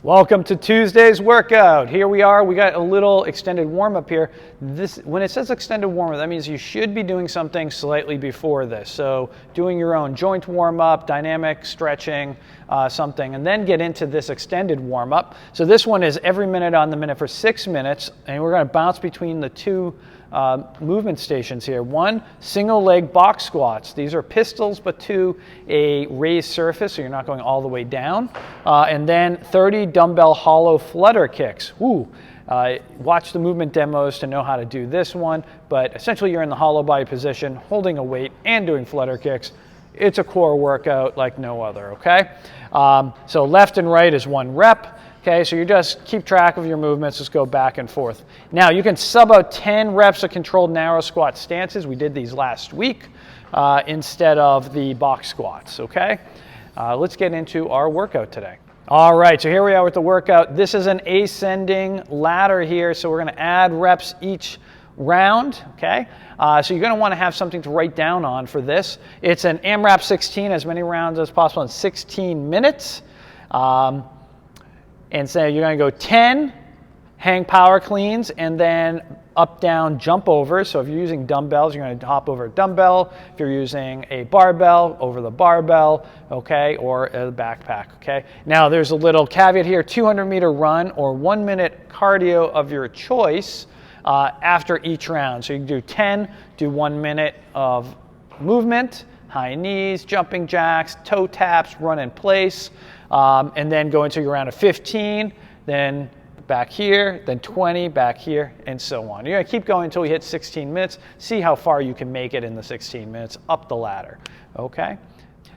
Welcome to Tuesday's workout. Here we are. We got a little extended warm-up here. When it says extended warm-up, that means you should be doing something slightly before this. So doing your own joint warm-up, dynamic stretching, something, and then get into this extended warm-up. So this one is every minute on the minute for 6 minutes, and we're going to bounce between the two movement stations here. One, single leg box squats. These are pistols, but to a raised surface, so you're not going all the way down. And then 30 dumbbell hollow flutter kicks. Woo! Watch the movement demos to know how to do this one, but essentially you're in the hollow body position, holding a weight and doing flutter kicks. It's a core workout like no other, okay? So left and right is 1 rep. Okay, so you just keep track of your movements, just go back and forth. Now you can sub out 10 reps of controlled narrow squat stances. We did these last week instead of the box squats, okay? Let's get into our workout today. All right, so here we are with the workout. This is an ascending ladder here, so we're gonna add reps each round, okay? So you're gonna wanna have something to write down on for this. It's an AMRAP 16, as many rounds as possible in 16 minutes. And so you're going to go 10 hang power cleans and then up, down, jump over. So if you're using dumbbells, you're going to hop over a dumbbell. If you're using a barbell, over the barbell, okay, or a backpack, okay. Now there's a little caveat here, 200-meter run or 1 minute cardio of your choice after each round. So you can do 10, do 1 minute of movement, high knees, jumping jacks, toe taps, run in place, and then go into your round of 15, then back here, then 20, back here, and so on. You're gonna keep going until you hit 16 minutes, see how far you can make it in the 16 minutes up the ladder, okay?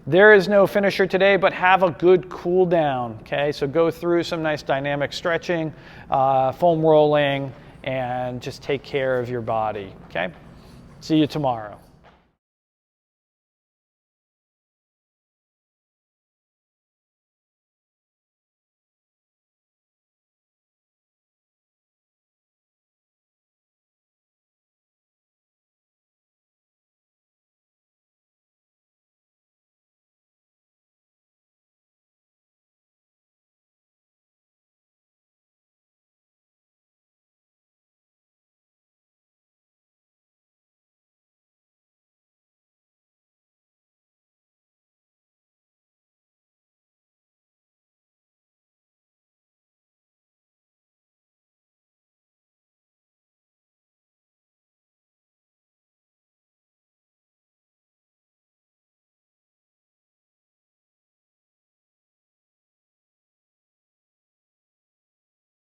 There is no finisher today, but have a good cool down, okay? So go through some nice dynamic stretching, foam rolling, and just take care of your body, okay? See you tomorrow.